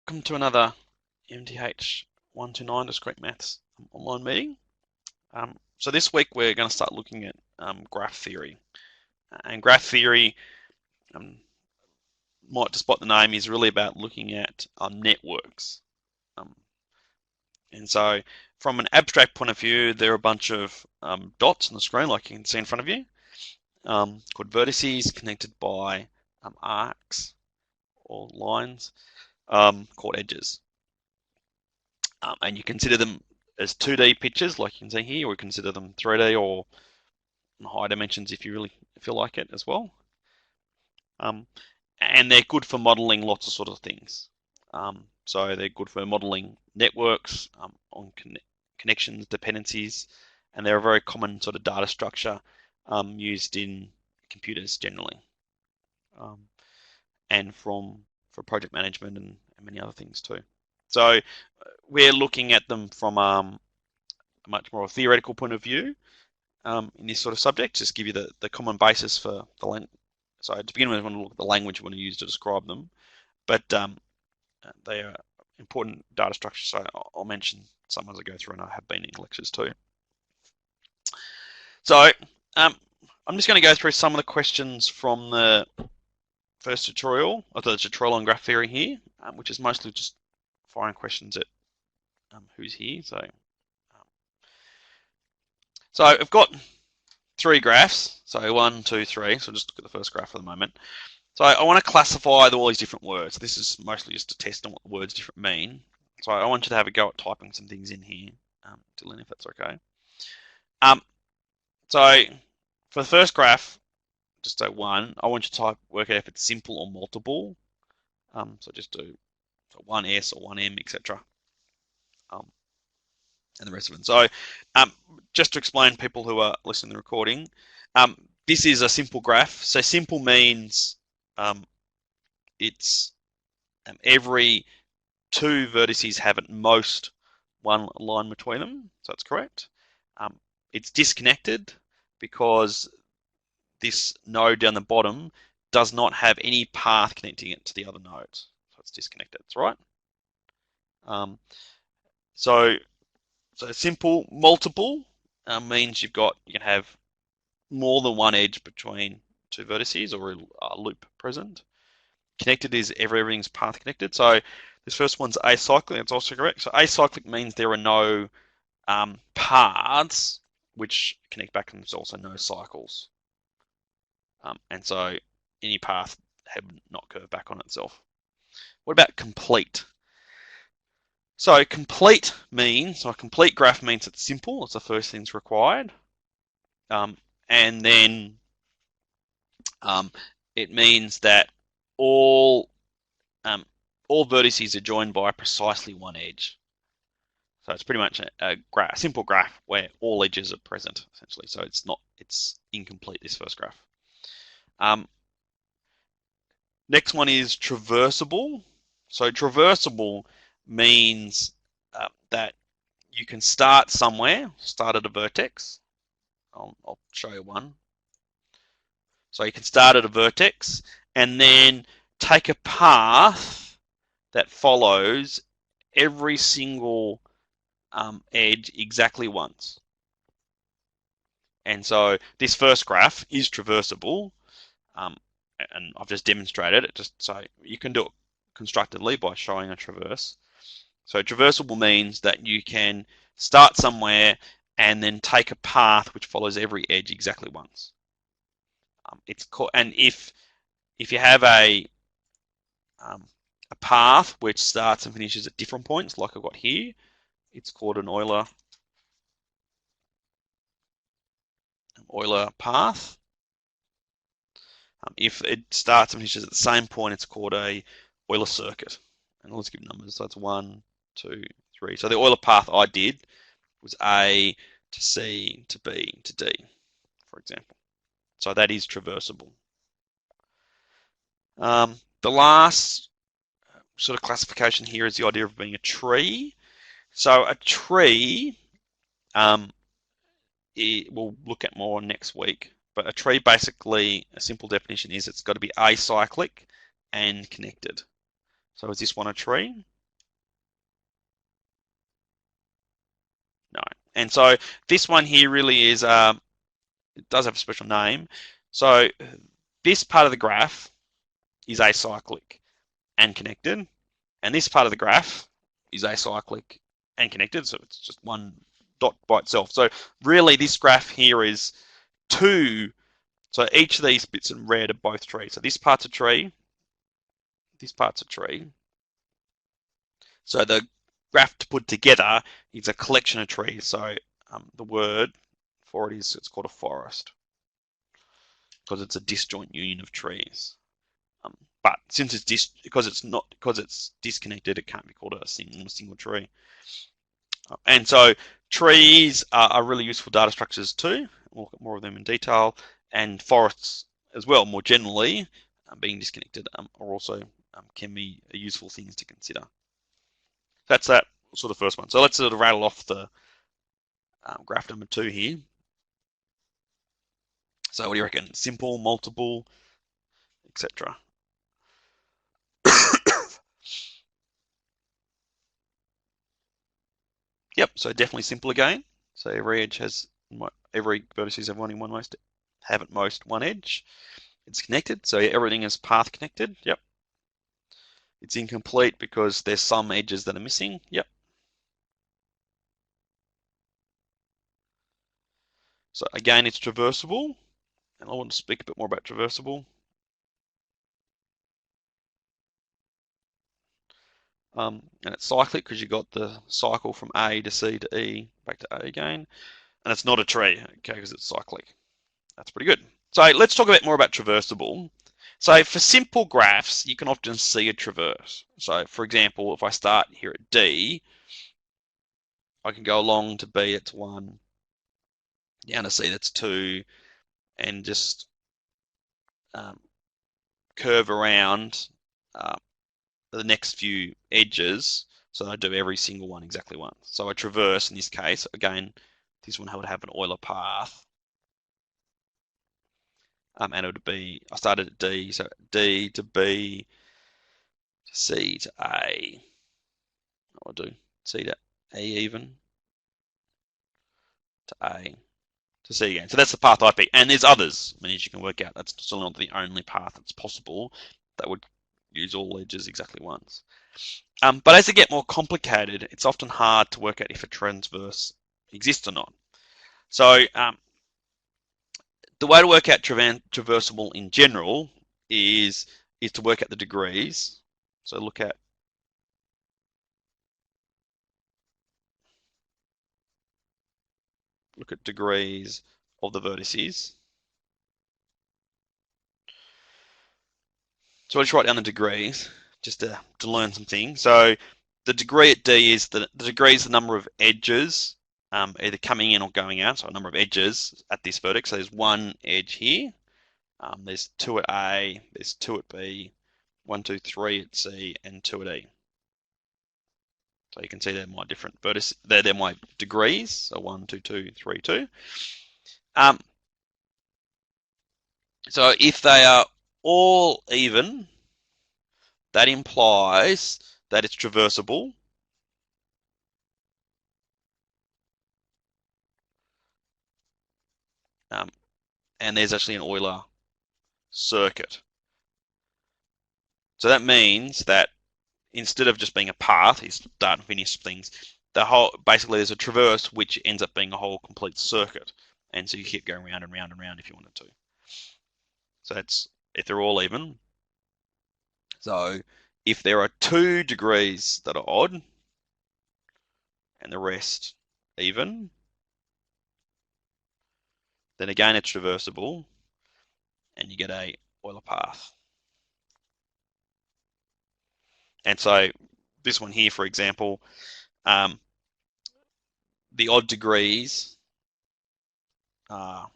Welcome to another MTH129 Discrete Maths online meeting. So this week we're going to start looking at graph theory. And graph theory, despite the name, is really about looking at networks. And so from an abstract point of view, there are a bunch of dots on the screen, like you can see in front of you, called vertices connected by arcs or lines, called edges. And you consider them as 2D pictures, like you can see here, or you consider them 3D or high dimensions if you really feel like it as well. And they're good for modeling lots of sort of things. So they're good for modeling networks, on connections, dependencies, and they're a very common sort of data structure used in computers generally, and for project management and many other things too. So we're looking at them from a much more theoretical point of view in this sort of subject, just give you the common basis for the language. So to begin with, I want to look at the language we want to use to describe them, but they are important data structures, so I'll mention some as I go through, and I have been in lectures too. So I'm just going to go through some of the questions from the first tutorial, or the tutorial on graph theory here, which is mostly just firing questions at who's here. So I've got three graphs. So 1, 2, 3. So just look at the first graph for the moment. So I want to classify all these different words. This is mostly just a test on what the words different mean. So I want you to have a go at typing some things in here, Dylan, if that's okay. So for the first graph, just do 1. I want you to work out if it's simple or multiple. So just do 1s or 1m, etc. And the rest of it. So just to explain people who are listening to the recording, this is a simple graph. So simple means it's every two vertices have at most one line between them. So that's correct. It's disconnected because this node down the bottom does not have any path connecting it to the other nodes. So it's disconnected. That's right. So simple. Multiple means you can have more than one edge between two vertices, or a loop present. Connected is everything's path connected. So this first one's acyclic. That's also correct. So acyclic means there are no paths which connect back, and there's also no cycles. And so any path had not curved back on itself. What about complete? So complete means, so a complete graph means it's simple. It's the first thing that's required. And then it means that all vertices are joined by precisely one edge. So it's pretty much a simple graph where all edges are present, essentially. So it's incomplete, this first graph. Next one is traversable. So traversable means that you can start somewhere, start at a vertex. I'll show you one. So you can start at a vertex and then take a path that follows every single edge exactly once. And so this first graph is traversable, and I've just demonstrated it. Just so you can do it constructively by showing a traverse. So traversable means that you can start somewhere and then take a path which follows every edge exactly once. And if you have a path which starts and finishes at different points, like I've got here, it's called an Euler path. If it starts and finishes at the same point, it's called a Euler circuit. And let's give numbers. So it's 1, 2, 3. So the Euler path I did was A to C to B to D, for example. So that is traversable. The last sort of classification here is the idea of being a tree. So a tree, we'll look at more next week. But a tree, basically, a simple definition is it's got to be acyclic and connected. So is this one a tree? And so this one here really is, it does have a special name. So this part of the graph is acyclic and connected, and this part of the graph is acyclic and connected, so it's just one dot by itself. So really this graph here is two, so each of these bits in red are both trees. So this part's a tree, this part's a tree. So the graph to put together is a collection of trees. So the word for it is, it's called a forest, because it's a disjoint union of trees. But since it's because it's disconnected, it can't be called a single tree. And so trees are really useful data structures too. We'll look at more of them in detail. And forests as well, more generally, being disconnected, are also can be useful things to consider. That's that sort of first one. So let's sort of rattle off the graph number 2 here. So what do you reckon? Simple, multiple, etc. Yep, so definitely simple again. So every vertices have one at most one edge. It's connected, so everything is path connected. Yep. It's incomplete because there's some edges that are missing. Yep. So again, it's traversable, and I want to speak a bit more about traversable. And it's cyclic because you got the cycle from A to C to E back to A again, and it's not a tree, okay, because it's cyclic. That's pretty good. So let's talk a bit more about traversable. So for simple graphs, you can often see a traverse. So for example, if I start here at D, I can go along to B, it's 1, down to C, that's 2, and just curve around the next few edges, so I do every single one exactly once. So I traverse, in this case, again, this one would have an Euler path, and it would be, I started at D, so D to B to C to A. I'll do C to A even, to A to C again. So that's the path I pick, and there's others. I mean, as you can work out, that's still not the only path that's possible that would use all edges exactly once. But as they get more complicated, it's often hard to work out if a transverse exists or not. So the way to work out traversable in general is to work out the degrees. So look at degrees of the vertices. So I'll just write down the degrees just to learn some things. So the degree at D is the degree is the number of edges either coming in or going out. So a number of edges at this vertex. So there's one edge here. There's 2 at A. There's 2 at B. 1, 2, 3 at C, and 2 at E. So you can see they're my different vertices. They're my degrees. So 1, 2, 2, 3, 2. So if they are all even, that implies that it's traversable. And there's actually an Euler circuit. So that means that instead of just being a path, you start and finish things, basically there's a traverse which ends up being a whole complete circuit. And so you keep going round and round and round if you wanted to. So that's if they're all even. So if there are 2 degrees that are odd and the rest even, then again it's traversable and you get a Euler path. And so this one here, for example, the odd degrees are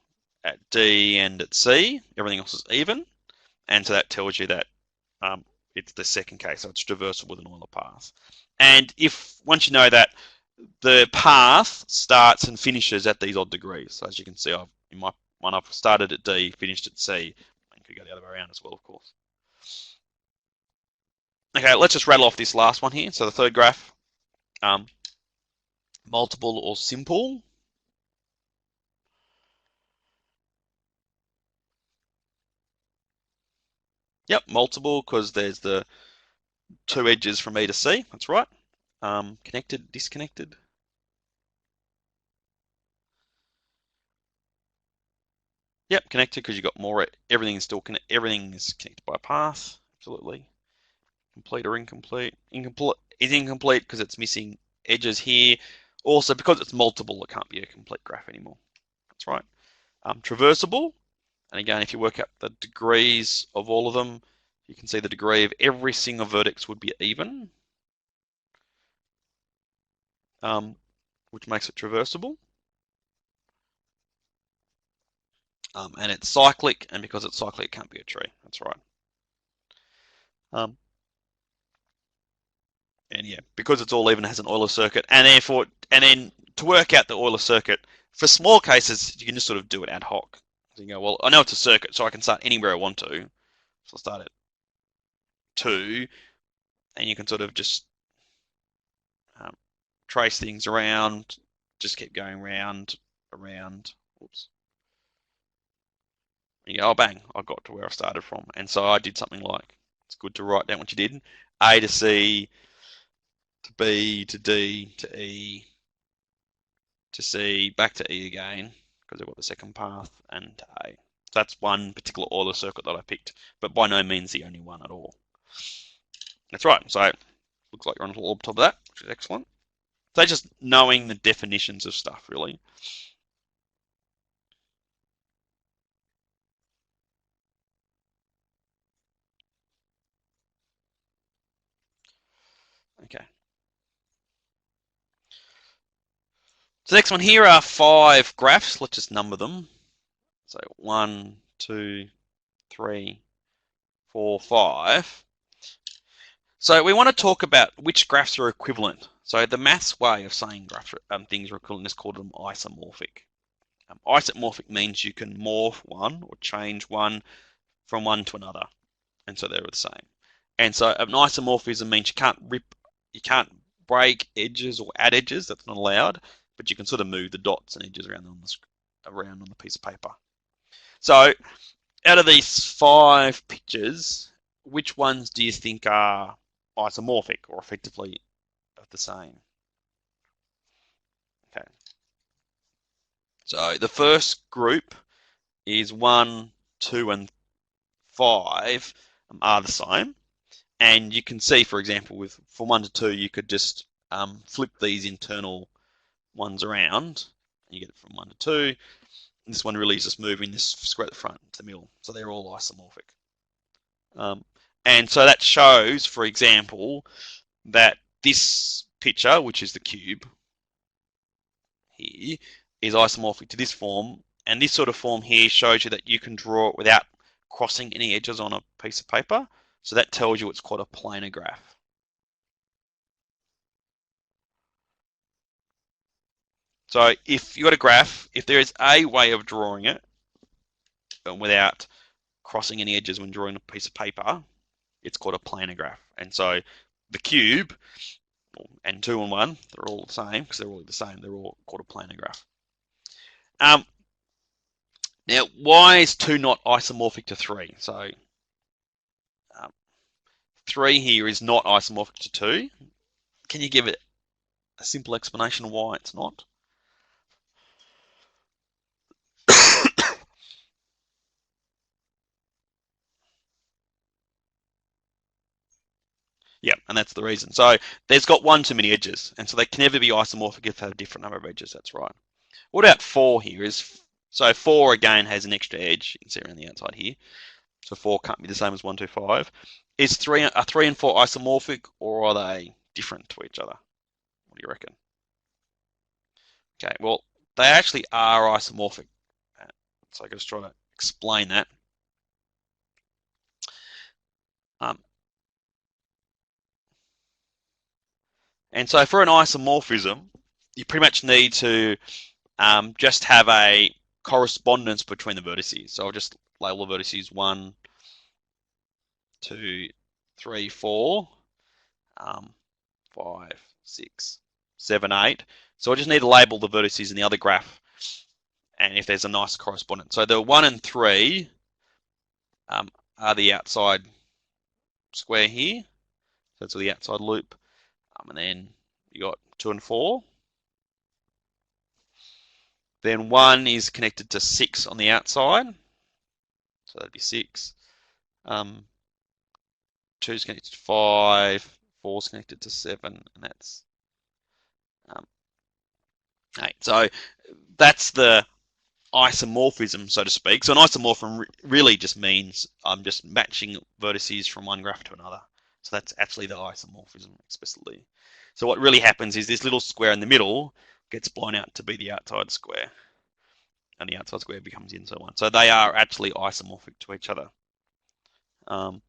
at D and at C. Everything else is even. And so that tells you that it's the second case, so it's traversable with an Euler path. And if once you know that the path starts and finishes at these odd degrees, so as you can see, in my one I've started at D, finished at C, and could go the other way around as well, of course. Okay, let's just rattle off this last one here. So the third graph, multiple or simple. Yep, multiple because there's the two edges from E to C. That's right. Connected, disconnected. Yep, connected because you've got more. Everything is still connected. Everything is connected by a path. Absolutely. Complete or incomplete. Incomplete is incomplete because it's missing edges here. Also, because it's multiple, it can't be a complete graph anymore. That's right. Traversable. And again, if you work out the degrees of all of them, you can see the degree of every single vertex would be even, which makes it traversable. And it's cyclic, and because it's cyclic, it can't be a tree. That's right. Um, and yeah, because it's all even, it has an Euler circuit, and therefore, and then to work out the Euler circuit, for small cases, you can just sort of do it ad hoc. So you go, well, I know it's a circuit, so I can start anywhere I want to. So I'll start at 2, and you can sort of just um, trace things around, just keep going round, around. Oops. Yeah, oh bang, I got to where I started from. And so I did something like, it's good to write down what you did. A to C to B to D to E to C, back to E again, because I've got the second path, and to A. So that's one particular Euler circuit that I picked, but by no means the only one at all. That's right. So it looks like you're on the top of that, which is excellent. So just knowing the definitions of stuff, really. Okay. So the next one here are 5 graphs. Let's just number them. So 1, 2, 3, 4, 5. So we want to talk about which graphs are equivalent. So the maths way of saying graphs, things are equivalent is called them isomorphic. Isomorphic means you can morph one or change one from one to another, and so they're the same. And so an isomorphism means you can't break edges or add edges. That's not allowed, but you can sort of move the dots and edges around on the piece of paper. So out of these 5 pictures, which ones do you think are isomorphic or effectively the same? Okay. So the first group is 1, 2, and 5 are the same. And you can see, for example, from 1 to 2, you could just flip these internal ones around, and you get it from 1 to 2. And this one really is just moving this square at the front to the middle. So they're all isomorphic. And so that shows, for example, that this picture, which is the cube here, is isomorphic to this form. And this sort of form here shows you that you can draw it without crossing any edges on a piece of paper. So that tells you it's called a planar graph. So if you got a graph, if there is a way of drawing it without crossing any edges when drawing a piece of paper, it's called a planar graph. And so the cube and 2 and 1, they're all the same because they're all the same. They're all called a planar graph. Now, why is 2 not isomorphic to 3? So 3 here is not isomorphic to 2. Can you give it a simple explanation of why it's not? Yeah, and that's the reason. So there's got one too many edges, and so they can never be isomorphic if they have a different number of edges. That's right. What about 4 here? So 4 again has an extra edge. You can see around the outside here. So 4 can't be the same as 1, 2, 5. Are 3 and 4 isomorphic, or are they different to each other? What do you reckon? Okay, well, they actually are isomorphic. So I can just try to explain that. Um, and so for an isomorphism, you pretty much need to just have a correspondence between the vertices. So I'll just label the vertices 1, 2, 3, 4, 5, 6, 7, 8. So I just need to label the vertices in the other graph, and if there's a nice correspondence. So the 1 and 3 are the outside square here. So that's the outside loop. And then you got 2 and 4. Then 1 is connected to 6 on the outside. So that'd be 6. 2 is connected to 5. 4 is connected to 7. And that's 8. So that's the isomorphism, so to speak. So an isomorphism really just means I'm just matching vertices from one graph to another. So that's actually the isomorphism explicitly. So what really happens is this little square in the middle gets blown out to be the outside square, and the outside square becomes the inside one. So they are actually isomorphic to each other. And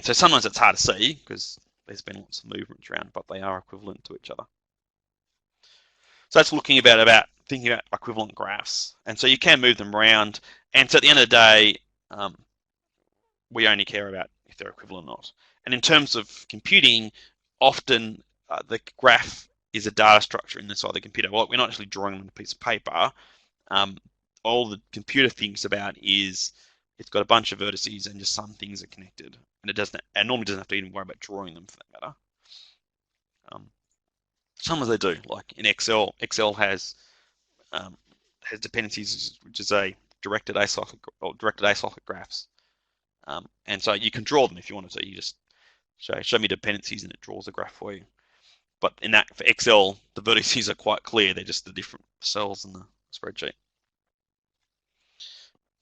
so sometimes it's hard to see because there's been lots of movements around, but they are equivalent to each other. So that's looking about thinking about equivalent graphs. And so you can move them around. And so at the end of the day, we only care about if they're equivalent or not. And in terms of computing, often the graph is a data structure inside the computer. Well, we're not actually drawing on a piece of paper. All the computer thinks about is it's got a bunch of vertices and just some things are connected. And it normally doesn't have to even worry about drawing them for that matter. Sometimes they do, like in Excel. Excel has dependencies, which is a directed acyclic graphs, and so you can draw them if you want to. So you just show me dependencies, and it draws a graph for you. But for Excel, the vertices are quite clear; they're just the different cells in the spreadsheet.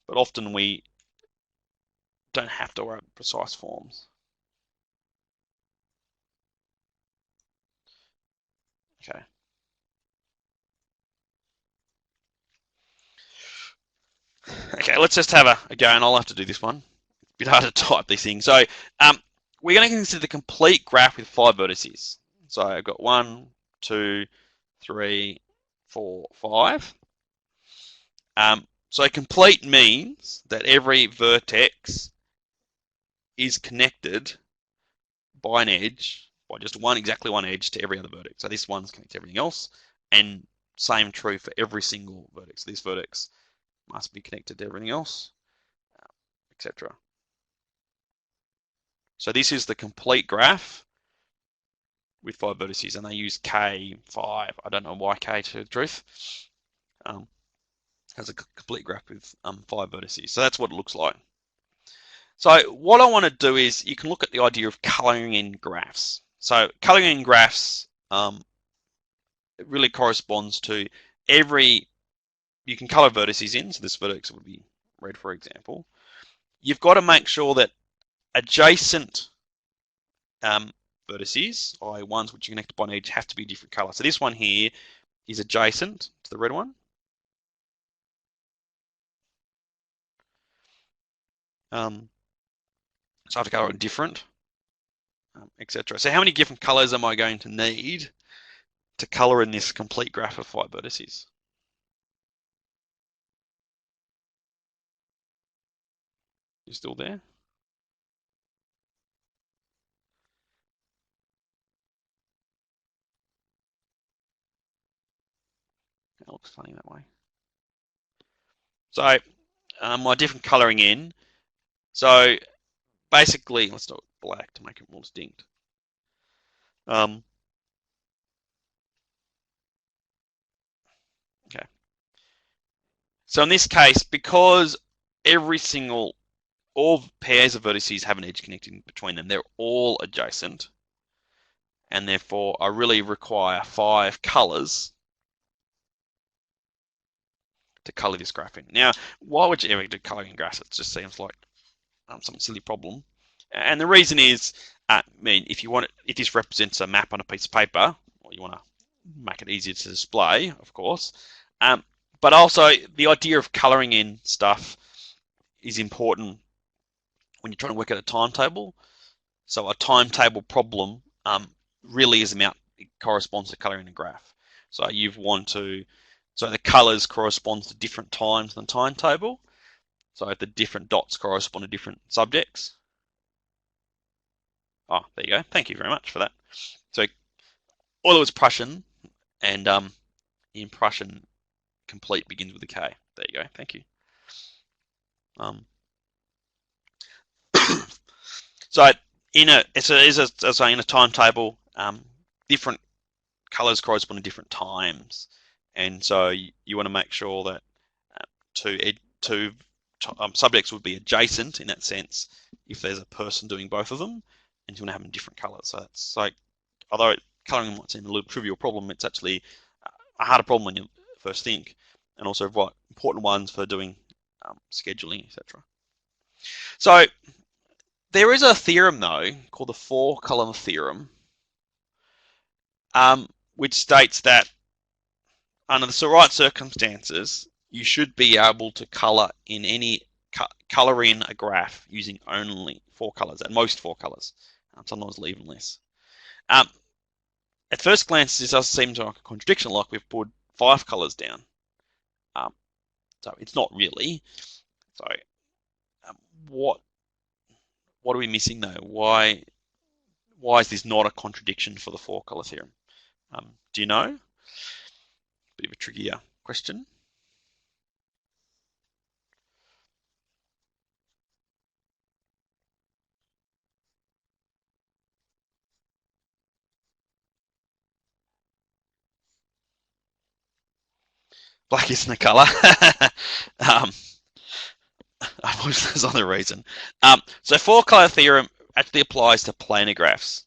But often we don't have to worry about precise forms. Okay. Okay, let's just have a go, and I'll have to do this one. A bit hard to type these things. So we're going to consider the complete graph with 5 vertices. So I've got 1, 2, 3, 4, 5. So complete means that every vertex is connected by an edge, by just exactly one edge to every other vertex. So this one's connected to everything else, and same true for every single vertex. This vertex must be connected to everything else, etc. So this is the complete graph with 5 vertices, and they use K5. I don't know why K, to the truth. Has a complete graph with 5 vertices. So that's what it looks like. So what I want to do is you can look at the idea of coloring in graphs. So coloring in graphs, it really corresponds to you can color vertices in. So this vertex would be red, for example. You've got to make sure that adjacent vertices, i.e. ones which are connected by an edge, have to be different color. So this one here is adjacent to the red one. So I have to color it different, etc. So how many different colors am I going to need to color in this complete graph of 5 vertices? You still there? That looks funny that way. So my different coloring in. So basically, let's do it black to make it more distinct. Okay. So in this case, because all pairs of vertices have an edge connecting between them, they're all adjacent, and therefore I really require 5 colors to color this graph in. Now, why would you ever do coloring graphs? It just seems like some silly problem. And the reason is, if this represents a map on a piece of paper, or you want to make it easier to display, of course, but also the idea of coloring in stuff is important when you're trying to work out a timetable. So a timetable problem really is it corresponds to coloring in a graph. So the colors correspond to different times in the timetable. So the different dots correspond to different subjects. Oh, there you go. Thank you very much for that. So although it's Prussian, And in Prussian, complete begins with a K. There you go. Thank you. Um, so in a timetable, different colors correspond to different times, and so you want to make sure that two subjects would be adjacent in that sense if there's a person doing both of them, and you want to have them different colors. So it's like, although coloring might seem a little trivial problem, it's actually a harder problem when you first think, and also quite important ones for doing scheduling, etc. So there is a theorem though called the four-column theorem, which states that under the right circumstances, you should be able to color in a graph using only four colors, at most four colors. Sometimes even less. At first glance, this does seem to like a contradiction, like we've put five colors down. So it's not really. So what are we missing though? Why is this not a contradiction for the four-color theorem? Do you know? Bit of a trickier question. Black isn't a color. I wish there's other reason. So four-color theorem actually applies to planar graphs.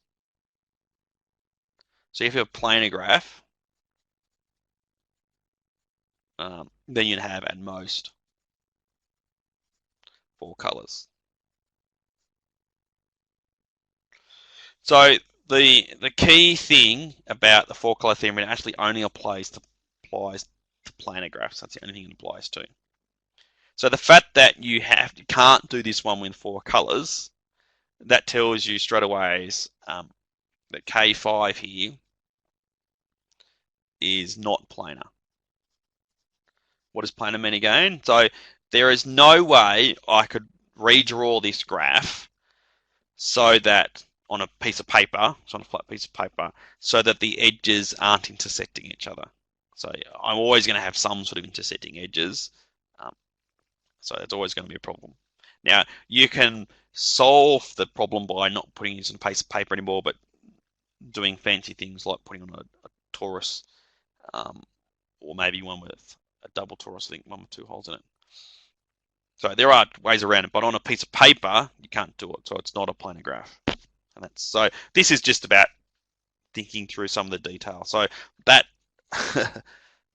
So if you have a planar graph, then you'd have at most four colors. So the key thing about the four-color theorem, it actually only applies to planar graphs. That's the only thing it applies to. So the fact that you can't do this one with four colors, that tells you straight away that K5 here is not planar. What does planar mean again? So there is no way I could redraw this graph so that on a piece of paper, so on a flat piece of paper, so that the edges aren't intersecting each other. So I'm always going to have some sort of intersecting edges. So it's always going to be a problem. Now, you can solve the problem by not putting this on a piece of paper anymore, but doing fancy things like putting on a torus, or maybe one with a double torus, I think one with two holes in it. So there are ways around it, but on a piece of paper, you can't do it, so it's not a planar graph. And so this is just about thinking through some of the detail. So that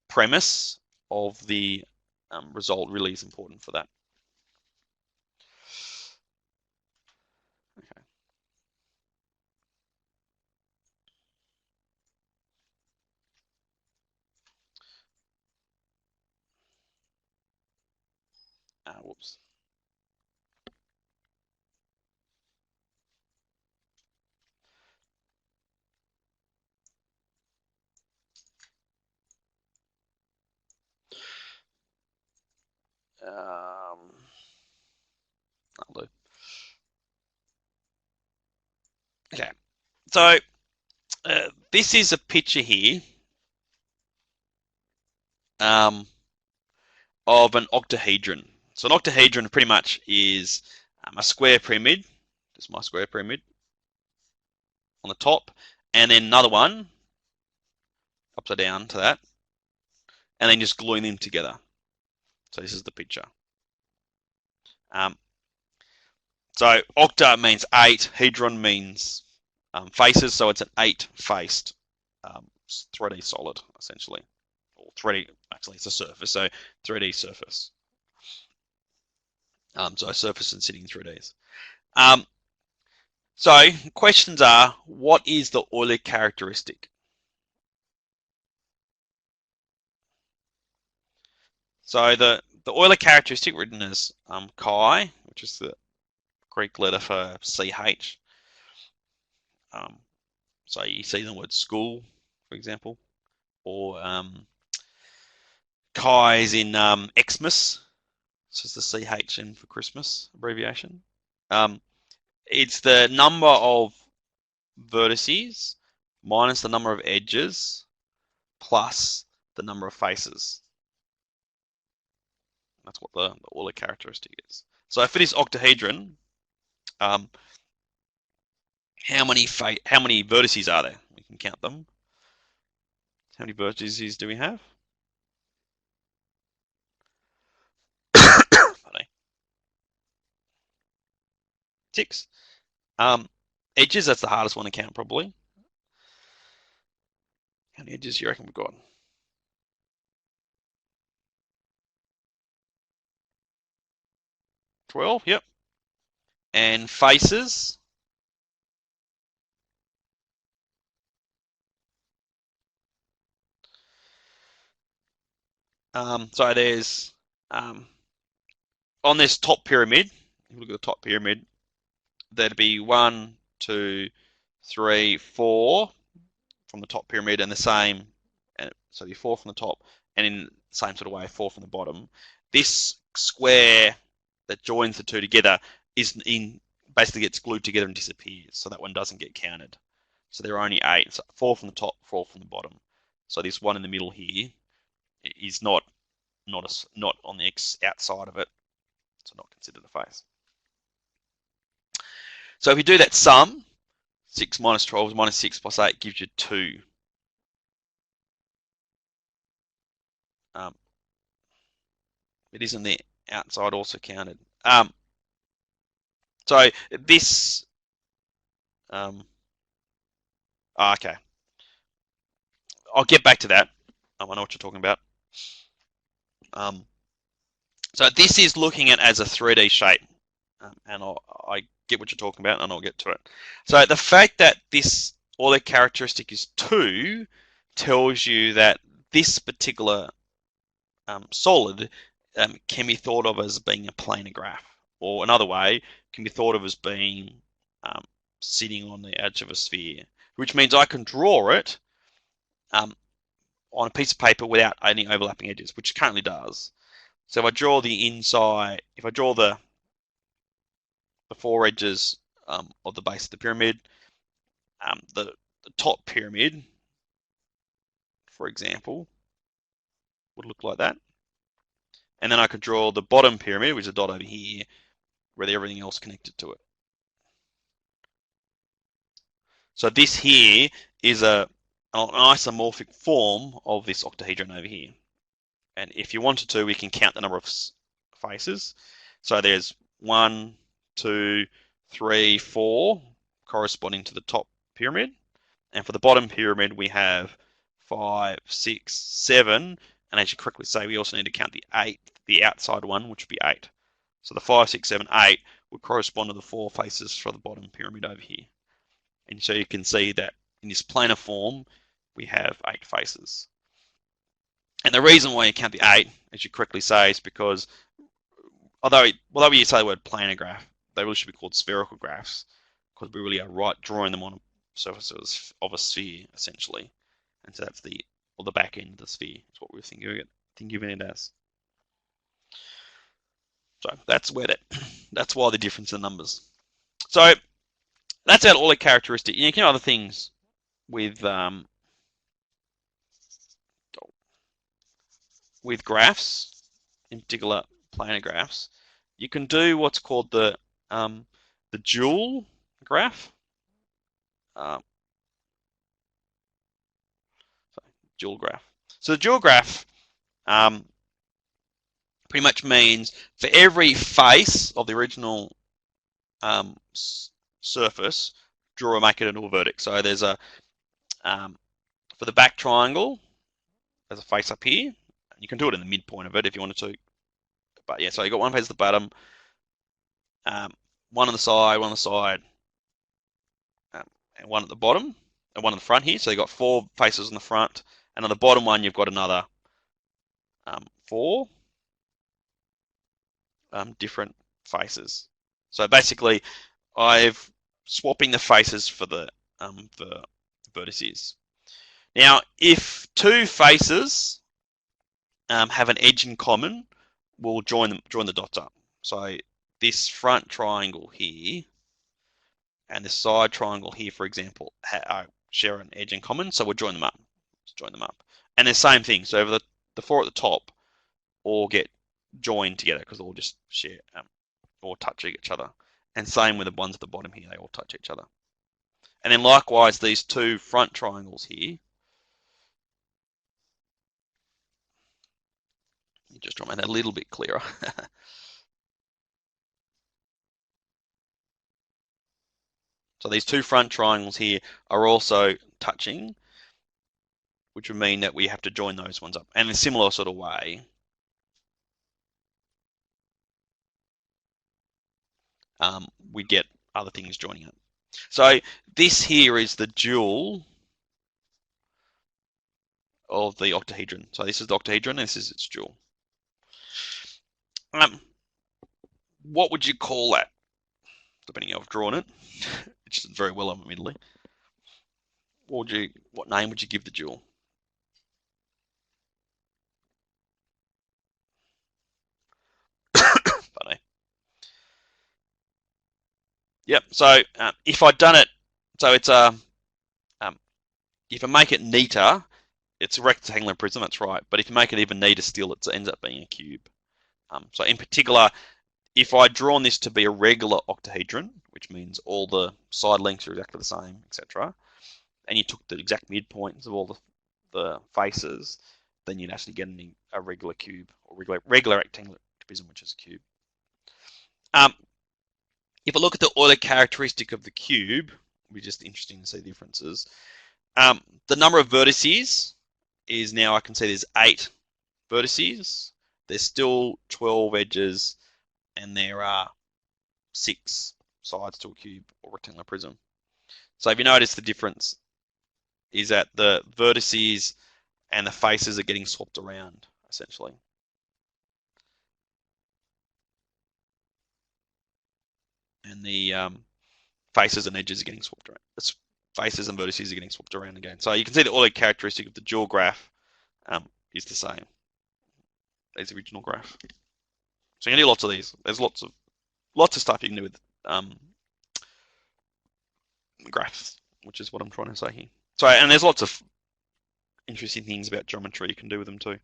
premise of the result really is important for that. Okay. Whoops. That'll do. Okay, so this is a picture here of an octahedron. So an octahedron pretty much is a square pyramid, just my square pyramid on the top, and then another one upside down to that, and then just gluing them together. So this is the picture. So octa means 8, hedron means faces, so it's an 8-faced 3D solid, essentially. Or 3D, actually it's a surface, so 3D surface. So a surface and sitting in 3Ds. So questions are, what is the Euler characteristic? So the Euler characteristic, written as chi, which is the Greek letter for CH. So you see the word school, for example, or chi is in Xmas, so it's the CH in for Christmas abbreviation. It's the number of vertices minus the number of edges plus the number of faces. That's what the Euler characteristic is. So for this octahedron, how many vertices are there? We can count them. How many vertices do we have? 6. Edges, that's the hardest one to count probably. How many edges do you reckon we've got? 12, yep. And faces? So there's, on this top pyramid, if you look at the top pyramid, there'd be 1, 2, 3, 4 from the top pyramid, and the same, and so you 4 from the top, and in the same sort of way, 4 from the bottom. This square that joins the two together basically gets glued together and disappears, so that one doesn't get counted. So there are only 8, so 4 from the top, 4 from the bottom. So this one in the middle here is not on the outside of it, so not considered a face. So if you do that sum, 6 minus 12 minus 6 plus 8 gives you 2. It isn't the outside also counted. So this, okay. I'll get back to that. I know what you're talking about. So this is looking at as a 3D shape, and I get what you're talking about, and I'll get to it. So the fact that this Euler characteristic is 2 tells you that this particular solid can be thought of as being a planar graph, or another way can be thought of as being sitting on the edge of a sphere, which means I can draw it on a piece of paper without any overlapping edges, which it currently does. So if I draw the inside, if I draw the 4 edges of the base of the pyramid, the top pyramid, for example, would look like that. And then I could draw the bottom pyramid, which is a dot over here, with everything else connected to it. So this here is an isomorphic form of this octahedron over here. And if you wanted to, we can count the number of faces. So there's 1, 2, 3, 4, corresponding to the top pyramid. And for the bottom pyramid, we have 5, 6, 7. And as you correctly say, we also need to count the outside one, which would be 8. So the 5, 6, 7, 8 would correspond to the 4 faces for the bottom pyramid over here. And so you can see that in this planar form, we have 8 faces. And the reason why you count the 8, as you correctly say, is because although you say the word planar graph, they really should be called spherical graphs, because we really are drawing them on a surface of a sphere, essentially. And so that's the back end of the sphere is what we're thinking of it as. So that's why the difference in numbers. So that's our Euler characteristic. You can do other things with graphs, in particular planar graphs. You can do what's called the dual graph. Dual graph. So the dual graph pretty much means for every face of the original surface, make it into a vertex. So there's a for the back triangle, there's a face up here. You can do it in the midpoint of it if you wanted to. But yeah, so you got one face at the bottom, one on the side, and one at the bottom, and one at the front here. So you got 4 faces on the front, and on the bottom one you've got another 4 different faces. So basically, I've swapping the faces for the vertices. Now, if 2 faces have an edge in common, we'll join the dots up. So this front triangle here and this side triangle here, for example, share an edge in common, so we'll join them up. And the same thing. So the four at the top all get joined together because they all just share or touch each other. And same with the ones at the bottom here, they all touch each other. And then likewise, these two front triangles here, just try to make that a little bit clearer. So these two front triangles here are also touching, which would mean that we have to join those ones up. And in a similar sort of way, we get other things joining up. So this here is the dual of the octahedron. So this is the octahedron, and this is its dual. What would you call that? Depending on how I've drawn it, which is very well, admittedly. What name would you give the dual? Funny. Yep. So if I'd done it, so it's if I make it neater, it's a rectangular prism. That's right. But if you make it even neater still, it ends up being a cube. So in particular, if I'd drawn this to be a regular octahedron, which means all the side lengths are exactly the same, etc., and you took the exact midpoints of all the faces, then you'd actually get a regular cube or regular rectangular prism, which is a cube. If I look at the Euler characteristic of the cube, it'll be just interesting to see the differences. The number of vertices is now, I can see there's 8 vertices. There's still 12 edges, and there are 6 sides to a cube or rectangular prism. So if you notice, the difference is that the vertices and the faces are getting swapped around, essentially. And the faces and edges are getting swapped around. Faces and vertices are getting swapped around again. So you can see the Euler characteristic of the dual graph is the same as the original graph. So you can do lots of these. There's lots of stuff you can do with graphs, which is what I'm trying to say here. So, and there's lots of interesting things about geometry you can do with them too,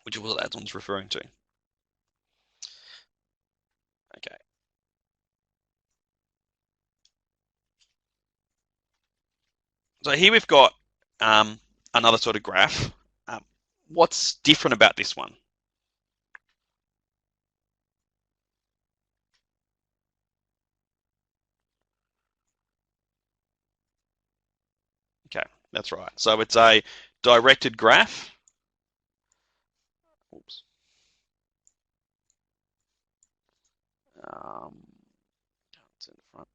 which is what that one's referring to. Okay. So here we've got another sort of graph. What's different about this one? Okay, that's right. So it's a directed graph. Oops. It's in the front.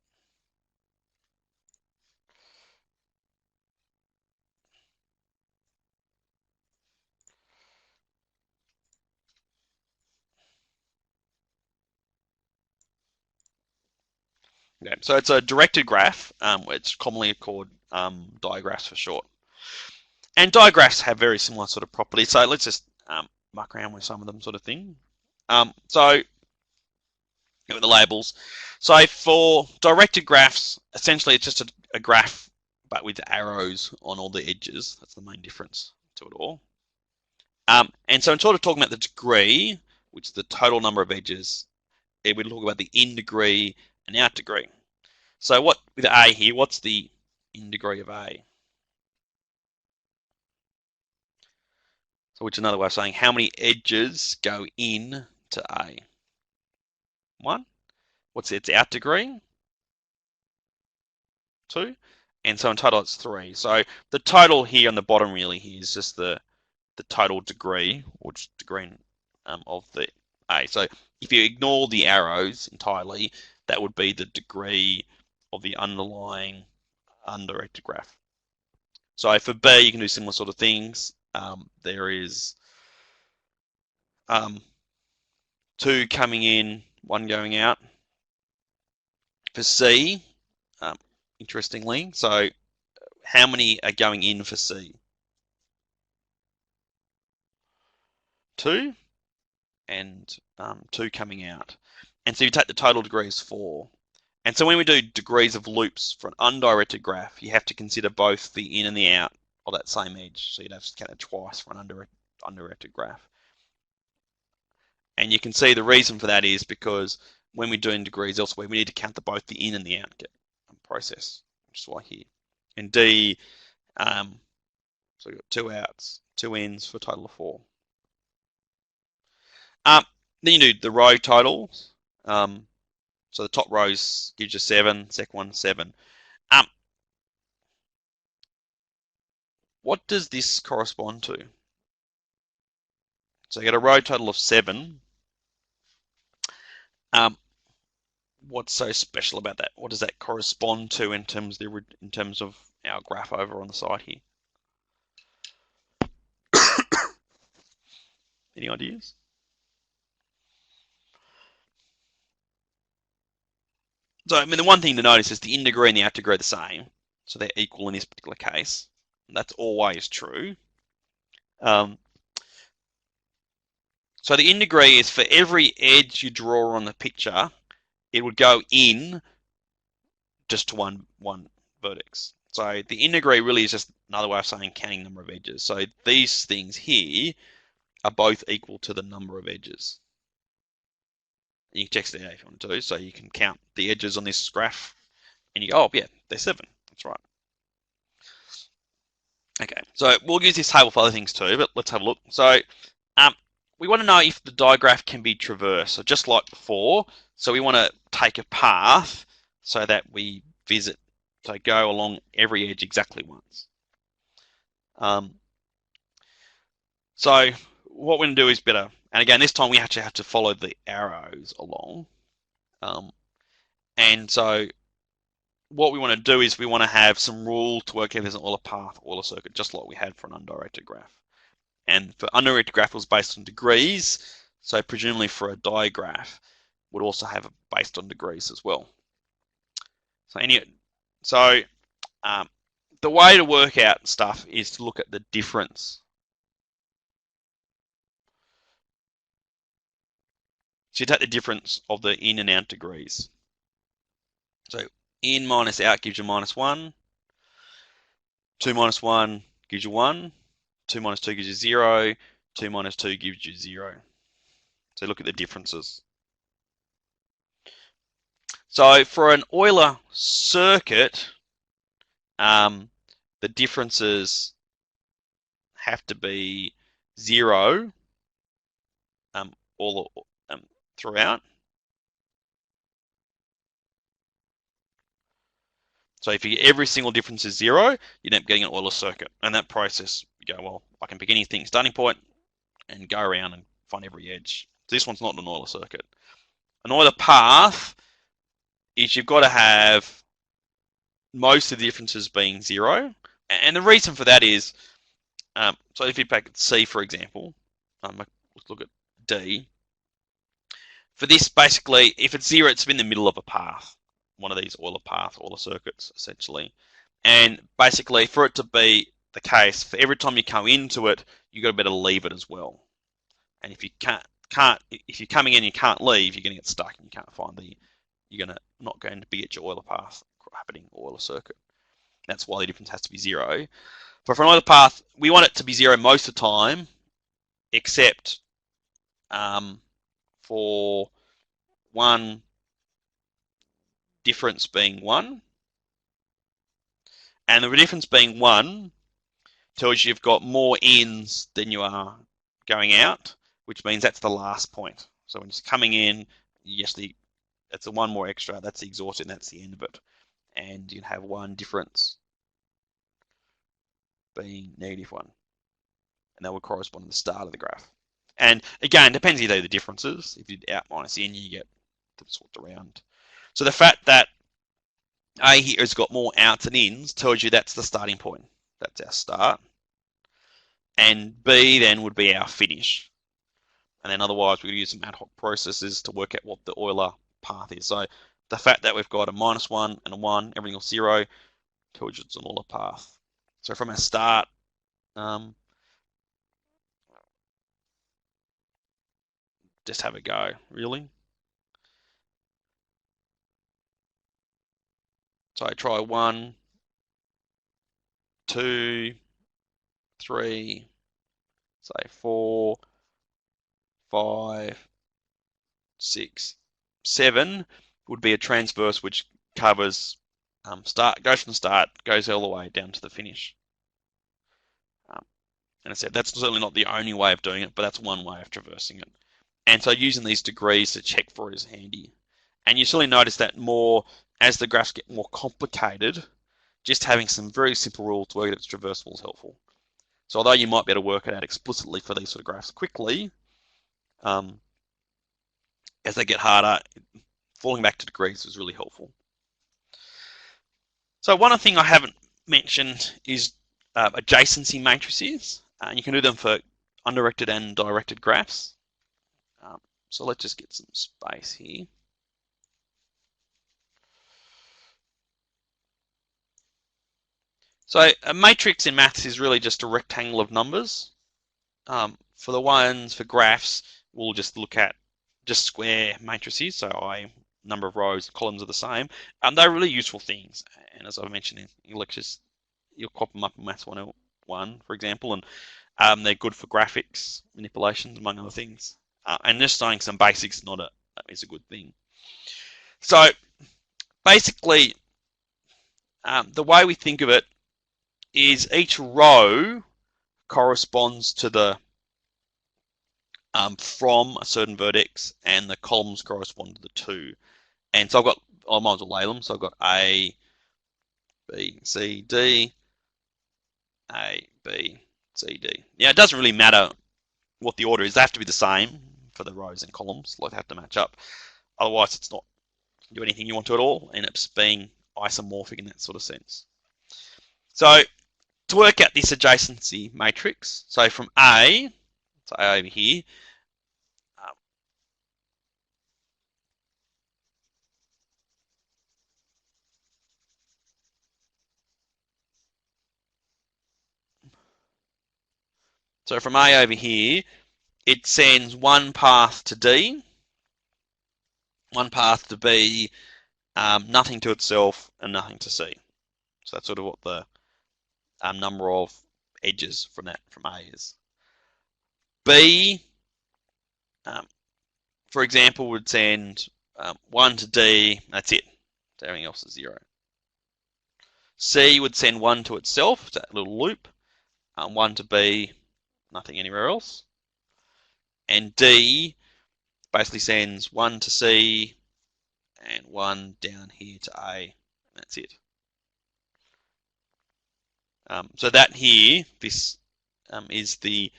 Okay, so it's a directed graph. It's commonly called digraphs for short. And digraphs have very similar sort of properties. So let's just muck around with some of them, sort of thing. So with the labels. So for directed graphs, essentially it's just a graph, but with arrows on all the edges. That's the main difference to it all. And so in sort of talking about the degree, which is the total number of edges, we talk about the in degree and out degree. So what with A here, what's the in degree of A? So which is another way of saying how many edges go in to A? 1. What's its out degree? 2. And so in total it's 3. So the total here on the bottom really here is just the total degree, or just degree of the A. So if you ignore the arrows entirely, that would be the degree of the underlying undirected graph. So for B, you can do similar sort of things. There is 2 coming in, 1 going out. For C, interestingly, so how many are going in for C? 2, and 2 coming out. And so you take the total degree as 4. And so when we do degrees of loops for an undirected graph, you have to consider both the in and the out of that same edge. So you'd have to count it twice for an undirected graph. And you can see the reason for that is because when we're doing degrees elsewhere, we need to count both the in and the out process, which is why here. In D, so we've got 2 outs, 2 ins for a total of 4. Then you do the row totals. So the top rows gives you 7, second one 7. What does this correspond to? So you get a row total of 7. What's so special about that? What does that correspond to in terms of our graph over on the side here? Any ideas? So, I mean, the one thing to notice is the in degree and the out degree are the same. So they're equal in this particular case. And that's always true. So the in degree is for every edge you draw on the picture, it would go in just to one vertex. So the in degree really is just another way of saying counting number of edges. So these things here are both equal to the number of edges. You can text it out if you want to. So you can count the edges on this graph and you go, oh yeah, they're 7. That's right. Okay, so we'll use this table for other things too, but let's have a look. So we want to know if the digraph can be traversed. So just like before, so we want to take a path so that we visit, so go along every edge exactly once. So what we're going to do is better, and again, this time we actually have to follow the arrows along. And so what we want to do is we want to have some rule to work out there's an Euler path, Euler circuit, just like we had for an undirected graph. And for undirected graph, it was based on degrees. So presumably for a digraph, would also have it based on degrees as well. So the way to work out stuff is to look at the difference. So you take the difference of the in and out degrees. So in minus out gives you -1. 2 minus 1 gives you 1. 2 minus 2 gives you 0. 2 minus 2 gives you 0. So look at the differences. So for an Euler circuit, the differences have to be 0 all throughout. So if you get every single difference is 0, you end up getting an Euler circuit. And that process, you go, well, I can pick anything starting point and go around and find every edge. So this one's not an Euler circuit. An Euler path is you've got to have most of the differences being 0. And the reason for that is, so if you take C, for example, let's look at D. For this, basically, if it's 0, it's in the middle of a path. One of these Euler path, Euler circuits, essentially. And basically, for it to be the case, for every time you come into it, you've got to better leave it as well. And if you if you're coming in and you can't leave, you're going to get stuck and you can't find you're not going to be at your Euler path happening Euler circuit. That's why the difference has to be 0. But for an Euler path, we want it to be 0 most of the time, except for one difference being 1. And the difference being 1 tells you you've got more ins than you are going out, which means that's the last point. So when it's coming in, that's the one more extra, that's the exhausted, and that's the end of it. And you can have one difference being -1. And that would correspond to the start of the graph. And again, it depends if you do the differences. If you out minus in, you get them swapped around. So the fact that A here has got more outs and ins tells you that's the starting point. That's our start. And B then would be our finish. And then otherwise we could use some ad hoc processes to work out what the Euler path is. So the fact that we've got a -1 and a 1, everything else 0, tells you it's an Euler path. So from our start, just have a go, really. So I try 1, 2, 3, say 4, 5, 6, 7 would be a transverse which covers goes from start, goes all the way down to the finish. And I said that's certainly not the only way of doing it, but that's one way of traversing it. And so using these degrees to check for it is handy. And you certainly notice that more as the graphs get more complicated, just having some very simple rules to work out its traversable is helpful. So although you might be able to work it out explicitly for these sort of graphs quickly, as they get harder, falling back to degrees is really helpful. So one other thing I haven't mentioned is adjacency matrices. You can do them for undirected and directed graphs. So let's just get some space here. So a matrix in maths is really just a rectangle of numbers. For the ones for graphs, we'll just look at just square matrices. So number of rows, columns are the same. They're really useful things. And as I've mentioned in your lectures, you'll copy them up in Maths 101, for example, and they're good for graphics, manipulations, among other things. And just knowing some basics is a good thing. So basically, the way we think of it is each row corresponds to the from a certain vertex, and the columns correspond to the two. And so I might as well label them. So I've got A, B, C, D, A, B, C, D. Now it doesn't really matter what the order is. They have to be the same for the rows and columns. Like they have to match up. Otherwise, it's not do anything you want to at all. It ends up being isomorphic in that sort of sense. So to work out this adjacency matrix, so from A, so A over here, so from A over here, it sends one path to D, one path to B, nothing to itself, and nothing to C. So that's sort of what the number of edges from A is. B, for example, would send 1 to D, that's it. So everything else is 0. C would send 1 to itself, that little loop, 1 to B, nothing anywhere else. And D basically sends 1 to C and 1 down here to A, and that's it. So that here, this is the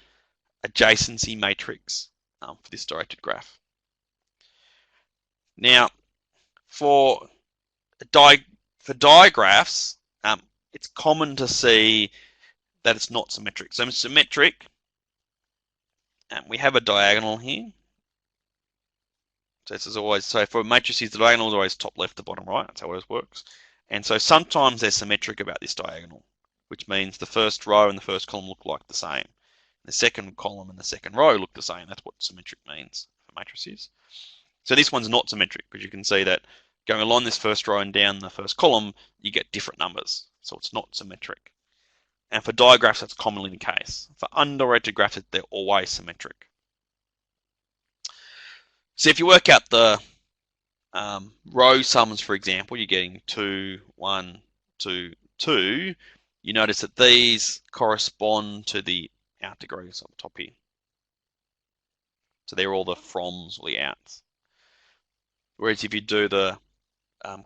adjacency matrix for this directed graph. Now, for digraphs, it's common to see that it's not symmetric. So symmetric, we have a diagonal here. So this is always, so for matrices, the diagonal is always top left to bottom right. That's how it always works. And so sometimes they're symmetric about this diagonal, which means the first row and the first column look like the same. The second column and the second row look the same. That's what symmetric means for matrices. So this one's not symmetric because you can see that going along this first row and down the first column, you get different numbers. So it's not symmetric. And for digraphs, that's commonly the case. For undirected graphs, they're always symmetric. So if you work out the row sums, for example, you're getting 2, 1, 2, 2. You notice that these correspond to the out degrees on the top here. So they're all the froms or the outs. Whereas if you do the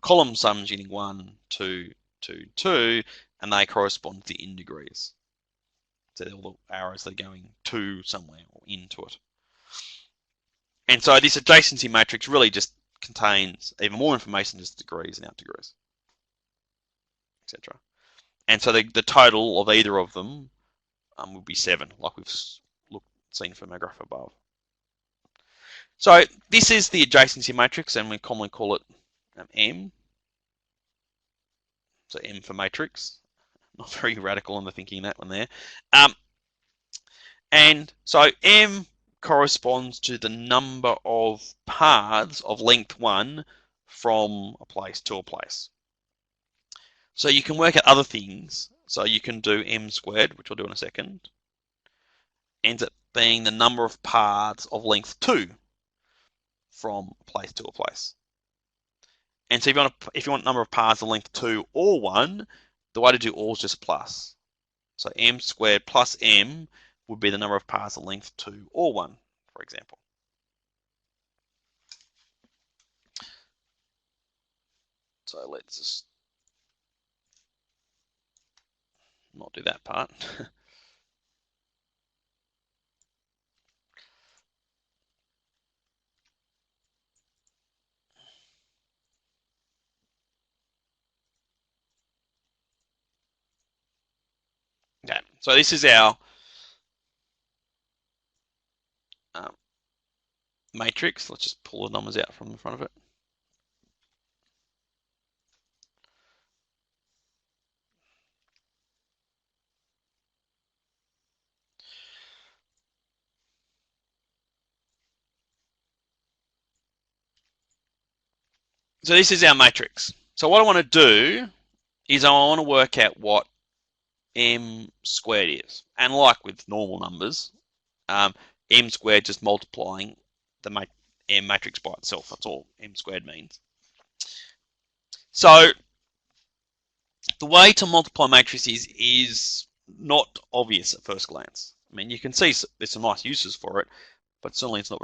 column sums, you're getting 1, 2, 2, 2, and they correspond to the in degrees. So they're all the arrows that are going to somewhere or into it. And so this adjacency matrix really just contains even more information, just degrees and out degrees, etc. And so the total of either of them would be 7, like we've seen from our graph above. So this is the adjacency matrix, and we commonly call it M. So M for matrix. Not very radical in the thinking that one there. And so M corresponds to the number of paths of length 1 from a place to a place. So you can work out other things. So you can do m squared, which I'll do in a second, ends up being the number of paths of length 2 from a place to a place. And so if you want number of paths of length 2 or 1, the way to do all is just plus. So m squared plus m would be the number of paths of length 2 or 1, for example. So let's just not do that part. Okay, so this is our matrix. Let's just pull the numbers out from the front of it. So this is our matrix. So what I want to do is I want to work out what m squared is. And like with normal numbers, m squared just multiplying the m matrix by itself. That's all m squared means. So the way to multiply matrices is not obvious at first glance. I mean, you can see there's some nice uses for it, but certainly it's not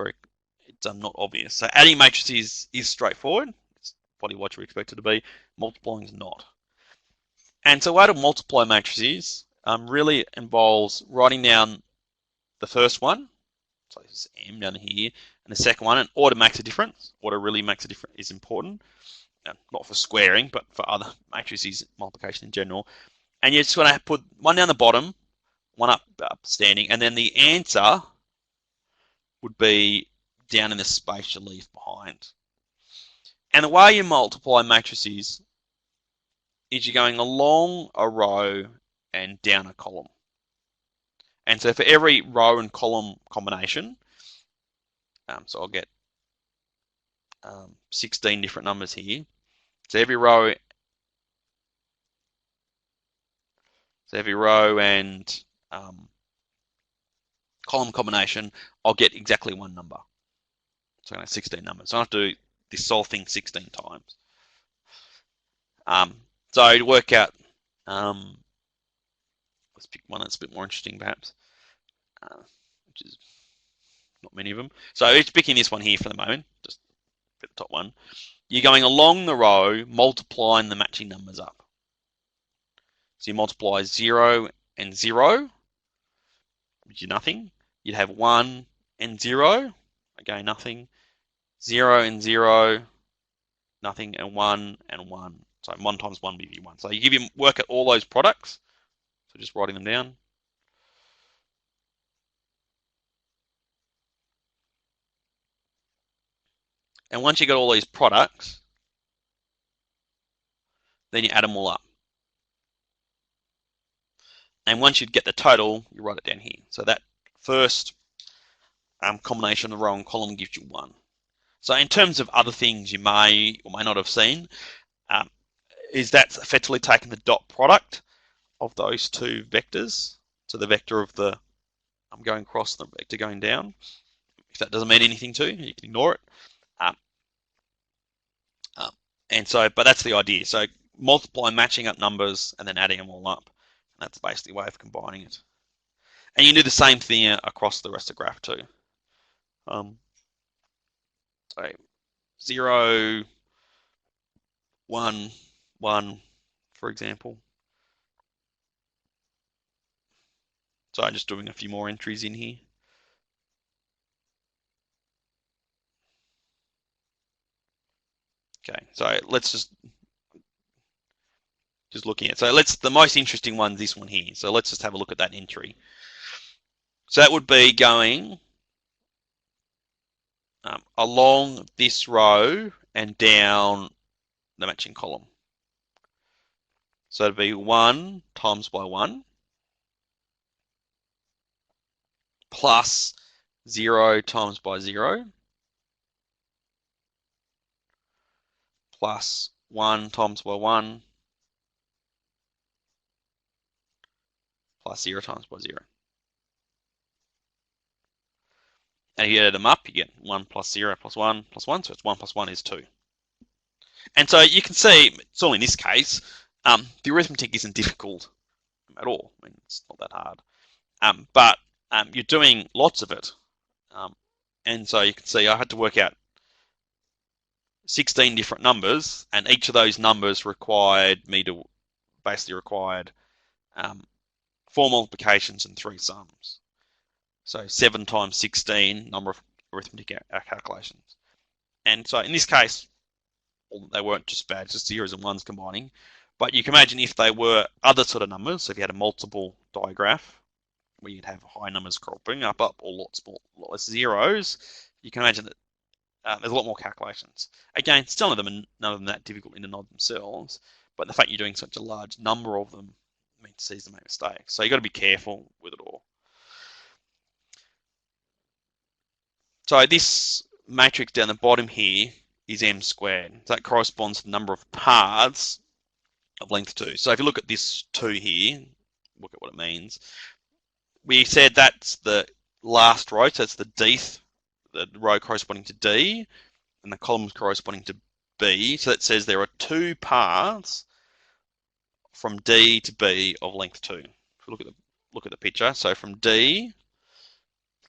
obvious. So adding matrices is straightforward. It's probably what you expect it to be. Multiplying is not. And so the way to multiply matrices really involves writing down the first one, so this is m down here, and the second one, and order makes a difference. Order really makes a difference, is important. Not for squaring, but for other matrices, multiplication in general. And you're just going to put one down the bottom, one up standing, and then the answer would be down in the space you leave behind. And the way you multiply matrices is you're going along a row and down a column. And so for every row and column combination, so I'll get 16 different numbers here. So every row and column combination, I'll get exactly one number. So I have 16 numbers. So I have to do this whole thing 16 times. So to work out, let's pick one that's a bit more interesting perhaps, which is not many of them. So it's picking this one here for the moment, just pick the top one. You're going along the row, multiplying the matching numbers up. So you multiply 0 and 0, which is nothing. You'd have 1 and 0, again nothing. 0 and 0, nothing, and 1 and 1. So 1 times 1 would be 1. So you work at all those products. So just writing them down. And once you got all these products, then you add them all up. And once you get the total, you write it down here. So that first combination of the row and column gives you 1. So in terms of other things you may or may not have seen, is that's effectively taking the dot product of those two vectors. So the vector of the going across, the vector going down. If that doesn't mean anything to you, you can ignore it. And so, but that's the idea. So multiply, matching up numbers, and then adding them all up. And that's basically a way of combining it. And you can do the same thing across the rest of the graph too. So 0, 1, 1, for example. So I'm just doing a few more entries in here. Okay, so let's just looking at, so the most interesting one is this one here. So let's just have a look at that entry. So that would be going along this row and down the matching column. So it'd be 1 times by 1 plus 0 times by 0 plus 1 times by 1 plus 0 times by 0. And if you add them up, you get 1 plus 0 plus 1 plus 1, so it's 1 plus 1 is 2. And so you can see, it's all in this case, the arithmetic isn't difficult at all. I mean, it's not that hard. But you're doing lots of it. And so you can see I had to work out 16 different numbers, and each of those numbers required 4 multiplications and 3 sums. So 7 times 16 number of arithmetic calculations. And so in this case, they weren't just bad, just zeros and ones combining. But you can imagine if they were other sort of numbers, so if you had a multiple digraph, where you'd have high numbers cropping up, or lot less zeros, you can imagine that there's a lot more calculations. Again, still none of them that difficult in and of themselves, but the fact you're doing such a large number of them means it's easy to make mistakes. So you've got to be careful with it all. So this matrix down the bottom here is m squared. So that corresponds to the number of paths of length 2. So if you look at this 2 here, look at what it means. We said that's the last row, so it's the row corresponding to D, and the columns corresponding to B. So that says there are 2 paths from D to B of length 2. If we look at the picture, so from D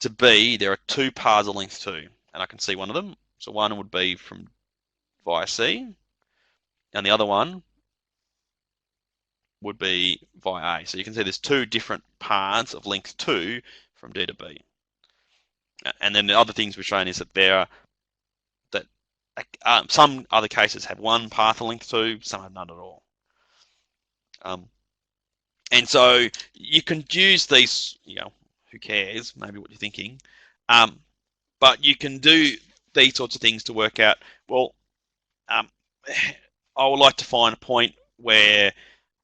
to B, there are 2 paths of length 2, and I can see one of them. So one would be from via C, and the other one would be via A. So you can see there's 2 different paths of length 2 from D to B. And then the other things we're showing is that some other cases have 1 path of length 2, some have none at all. And so you can use these, who cares, maybe what you're thinking, but you can do these sorts of things to work out, well, I would like to find a point where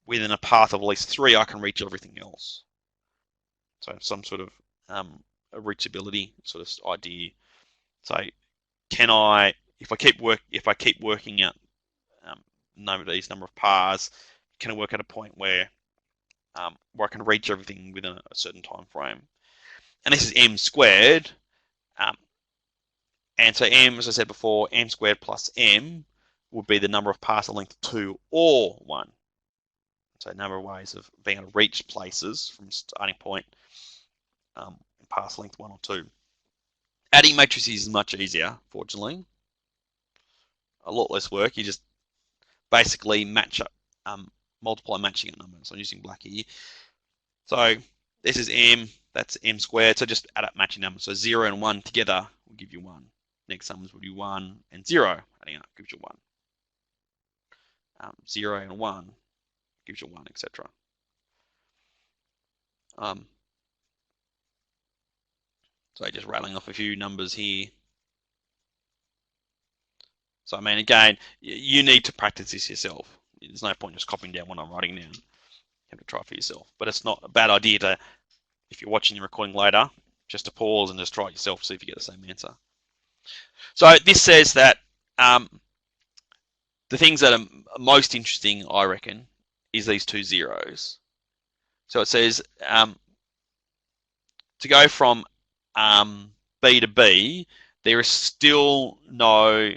within a path of at least 3 I can reach everything else. So some sort of a reachability sort of idea. So if I keep working out these number of paths, can I work at a point where I can reach everything within a certain time frame? And this is m squared. And so m, as I said before, m squared plus m would be the number of paths of length 2 or 1. So a number of ways of being able to reach places from starting point in path length 1 or 2. Adding matrices is much easier, fortunately. A lot less work. You just basically match up, multiply matching numbers. So I'm using black here. So this is m, that's m squared. So just add up matching numbers. So 0 and 1 together will give you 1. Next sums will be 1 and 0. Adding up gives you 1. 0 and 1 gives you 1, etc. So just rattling off a few numbers here. So I mean, again, you need to practice this yourself. There's no point just copying down what I'm writing down. You have to try it for yourself. But it's not a bad idea to, if you're watching the recording later, just to pause and just try it yourself, see if you get the same answer. So this says that the things that are most interesting, I reckon, is these 2 zeros. So it says to go from B to B, there is still no,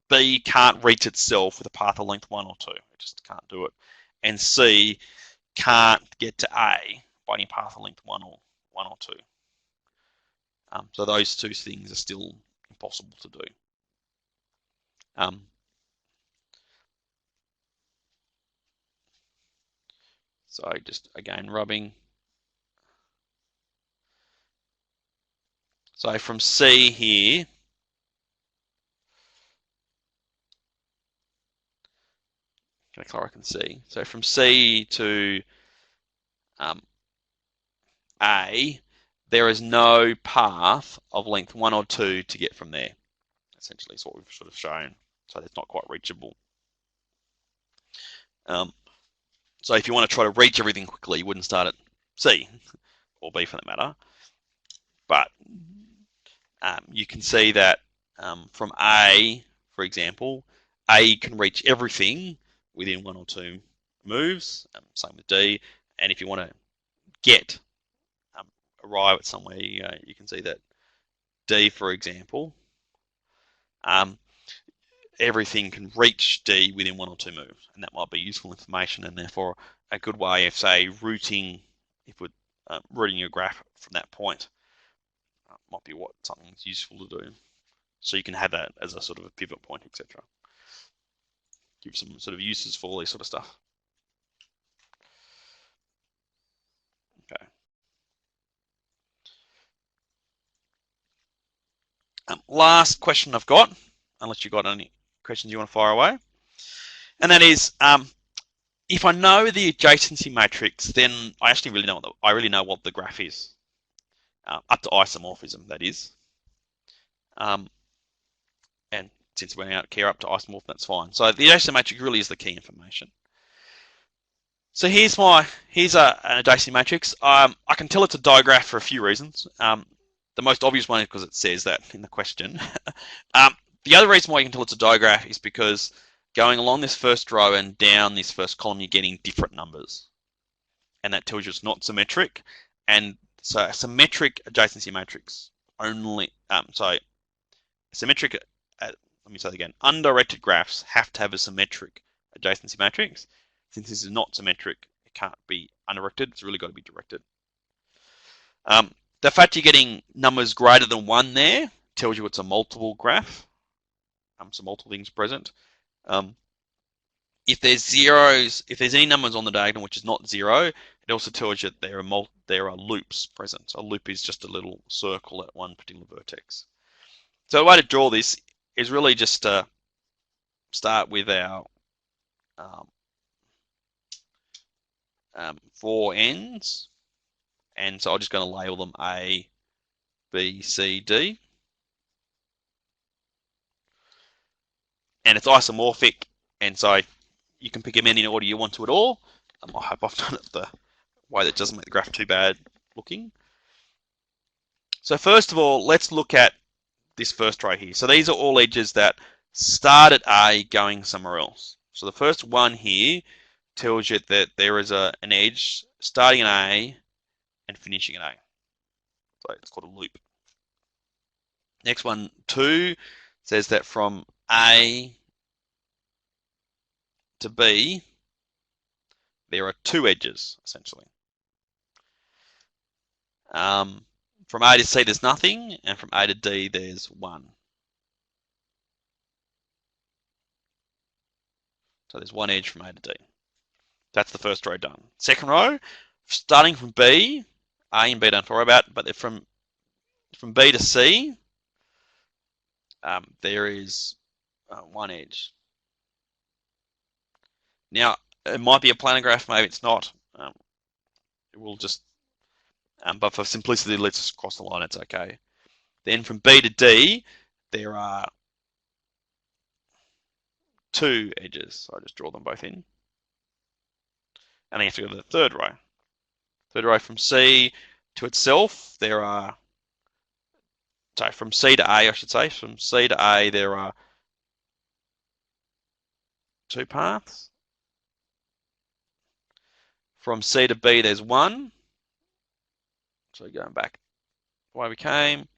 B can't reach itself with a path of length 1 or 2. It just can't do it. And C can't get to A by any path of length 1 or 2. So those 2 things are still impossible to do. So just again rubbing. So from C here, I can see. So from C to A, there is no path of length 1 or 2 to get from there. Essentially, is what we've sort of shown. So it's not quite reachable. So if you want to try to reach everything quickly, you wouldn't start at C, or B for that matter. But you can see that from A, for example, A can reach everything within 1 or 2 moves. Same with D. And if you want to get arrive at somewhere. You can see that D, for example, everything can reach D within 1 or 2 moves, and that might be useful information, and therefore a good way of, say, routing, if we're routing your graph from that point, might be what something's useful to do. So you can have that as a sort of a pivot point, etc. Give some sort of uses for all this sort of stuff. Okay. Last question I've got, unless you've got any questions you want to fire away, and that is, if I know the adjacency matrix, then I actually really know what the graph is, up to isomorphism, that is. And since we don't care up to isomorphism, that's fine. So the adjacency matrix really is the key information. So here's an adjacency matrix. I can tell it's a digraph for a few reasons. The most obvious one is because it says that in the question. The other reason why you can tell it's a digraph is because going along this first row and down this first column, you're getting different numbers. And that tells you it's not symmetric. And so a symmetric adjacency matrix only, symmetric, let me say it again, undirected graphs have to have a symmetric adjacency matrix. Since this is not symmetric, it can't be undirected, it's really got to be directed. The fact you're getting numbers greater than 1 there tells you it's a multiple graph. So multiple things present. If there's zeros, if there's any numbers on the diagonal which is not 0, it also tells you that there are loops present. So a loop is just a little circle at one particular vertex. So the way to draw this is really just to start with our 4 ends. And so I'm just going to label them A, B, C, D. And it's isomorphic, and so you can pick them in any order you want to at all. I hope I've done it the way that doesn't make the graph too bad looking. So first of all, let's look at this first row here. So these are all edges that start at A going somewhere else. So the first one here tells you that there is an edge starting at A and finishing at A. So it's called a loop. Next one, 2, says that from A to B, there are 2 edges, essentially. From A to C, there's nothing, and from A to D, there's 1. So there's 1 edge from A to D. That's the first row done. Second row, starting from B, A and B don't have to worry about, but from B to C, there is 1 edge. Now, it might be a planar graph, maybe it's not. We'll just, but for simplicity, let's just cross the line, it's okay. Then from B to D, there are 2 edges. So I just draw them both in. And then you have to go to the third row. Third row from C to itself, there are, sorry, from C to A, I should say. From C to A, there are 2 paths. From C to B, there's 1. So going back the way we came.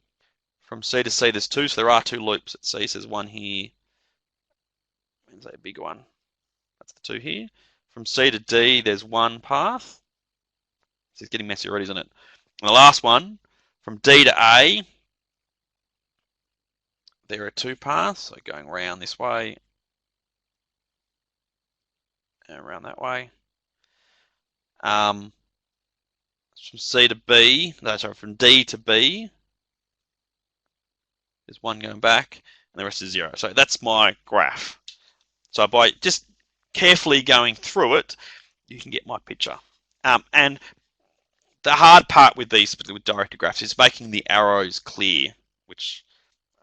From C to C, there's 2. So there are 2 loops at C. So there's 1 here. There's a big one. That's the 2 here. From C to D, there's 1 path. It's getting messy already, isn't it? And the last one, from D to A, there are 2 paths. So going around this way and around that way. From C to B, no, sorry, from D to B, there's 1 going back, and the rest is 0. So that's my graph. So by just carefully going through it, you can get my picture. And the hard part with these, particularly with directed graphs, is making the arrows clear, which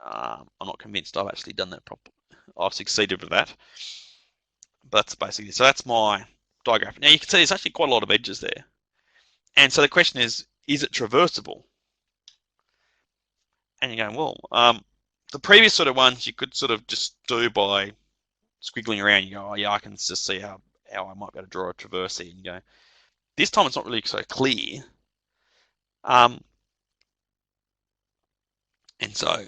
I'm not convinced I've actually done that properly. I've succeeded with that. But that's basically, so that's my diagram. Now you can see there's actually quite a lot of edges there. And so the question is it traversable? And you're going, well, the previous sort of ones you could sort of just do by squiggling around. You go, oh yeah, I can just see how I might be able to draw a traverse here. And you go, This time it's not really so clear. And so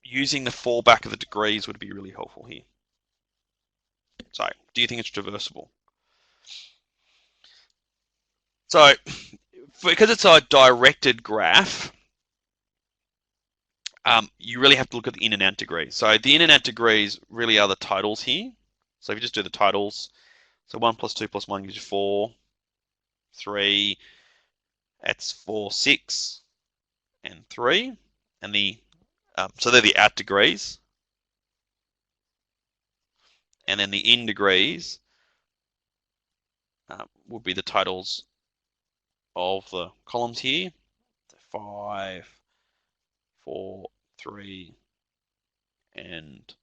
using the fallback of the degrees would be really helpful here. So do you think it's traversable? So because it's a directed graph, you really have to look at the in and out degrees. So the in and out degrees really are the totals here. So if you just do the totals, so 1 plus 2 plus 1 gives you 4, 3, that's 4, 6, and 3. And so they're the out degrees. And then the in degrees would be the totals of the columns here. 5, 4, 3, and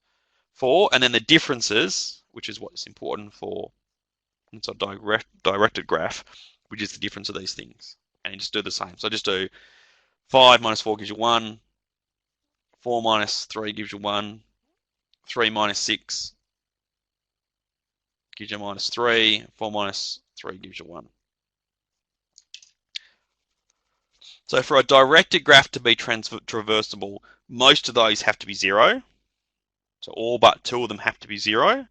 4. And then the differences, which is what's important for it's a directed graph, which is the difference of these things. And you just do the same. So just do 5 minus 4 gives you 1. 4 minus 3 gives you 1. 3 minus 6 gives you minus 3. 4 minus 3 gives you 1. So for a directed graph to be traversable, most of those have to be 0. So all but 2 of them have to be 0.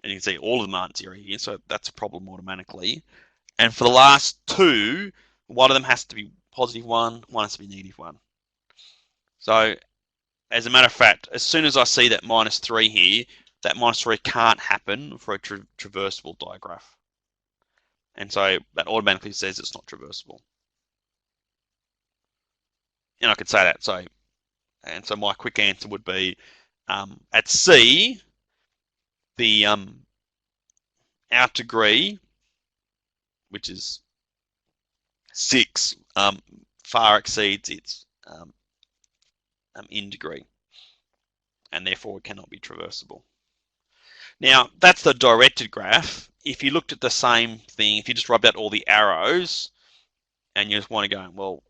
And you can see all of them aren't 0 here, so that's a problem automatically. And for the last 2, one of them has to be positive 1, one has to be negative 1. So as a matter of fact, as soon as I see that minus 3 here, that minus 3 can't happen for a traversable digraph. And so that automatically says it's not traversable. And I could say that. So my quick answer would be at C, the out degree, which is 6, far exceeds its in degree, and therefore it cannot be traversable. Now, that's the directed graph. If you looked at the same thing, if you just rubbed out all the arrows, and you just want to go, well,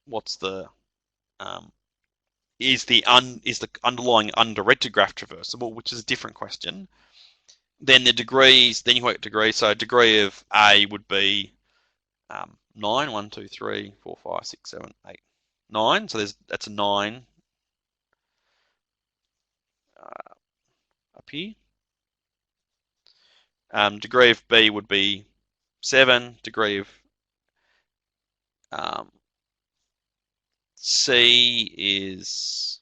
what's the is the underlying undirected graph traversable, which is a different question. Then the degrees, then you work degrees. So a degree of A would be 9. 1, 2, 3, 4, 5, 6, 7, 8, 9. So that's a 9 up here. Degree of B would be 7. Degree of C is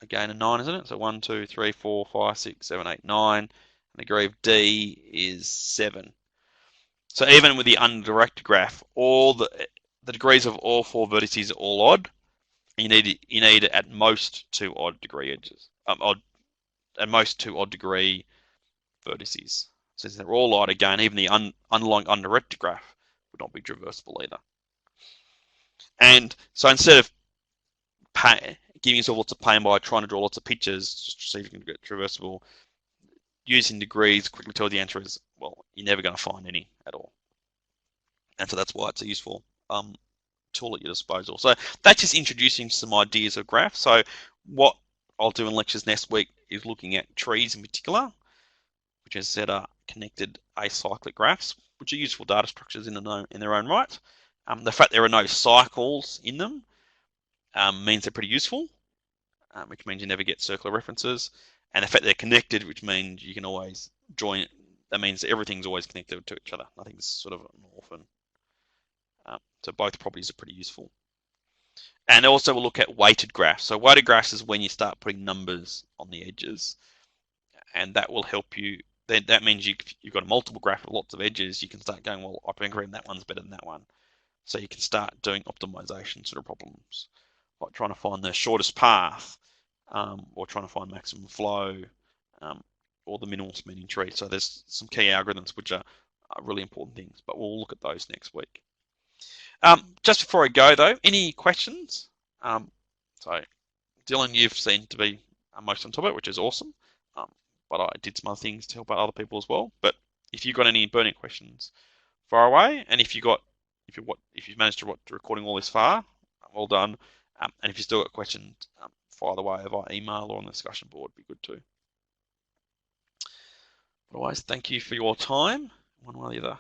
again a 9, isn't it? So 1, 2, 3, 4, 5, 6, 7, 8, 9. And the degree of D is 7. So even with the undirected graph, all the degrees of all 4 vertices are all odd. You need at most 2 odd degree edges. At most 2 odd degree vertices. Since they're all odd, again, even the underlying undirected graph would not be traversable either. And so instead of giving yourself lots of pain by trying to draw lots of pictures, just to see if you can get traversable, using degrees quickly tells the answer is, well, you're never going to find any at all. And so that's why it's a useful tool at your disposal. So that's just introducing some ideas of graphs. So what I'll do in lectures next week is looking at trees in particular, which as I said are connected acyclic graphs, which are useful data structures in their own right. The fact there are no cycles in them means they're pretty useful, which means you never get circular references. And the fact they're connected, which means you can always join, that means everything's always connected to each other. Nothing's sort of an orphan. So both properties are pretty useful. And also we'll look at weighted graphs. So weighted graphs is when you start putting numbers on the edges. And that will help you. That means you've got a multiple graph with lots of edges. You can start going, well, I think that one's better than that one. So you can start doing optimization sort of problems, like trying to find the shortest path, or trying to find maximum flow, or the minimal mean tree. So there's some key algorithms which are really important things, but we'll look at those next week. Just before I go though, any questions? So Dylan, you've seemed to be most on top of it, which is awesome. But I did some other things to help out other people as well. But if you've got any burning questions, fire away. And if you've managed to watch the recording all this far, well done. And if you still got questions, fire away via email or on the discussion board, be good too. Otherwise, thank you for your time. one way or the other.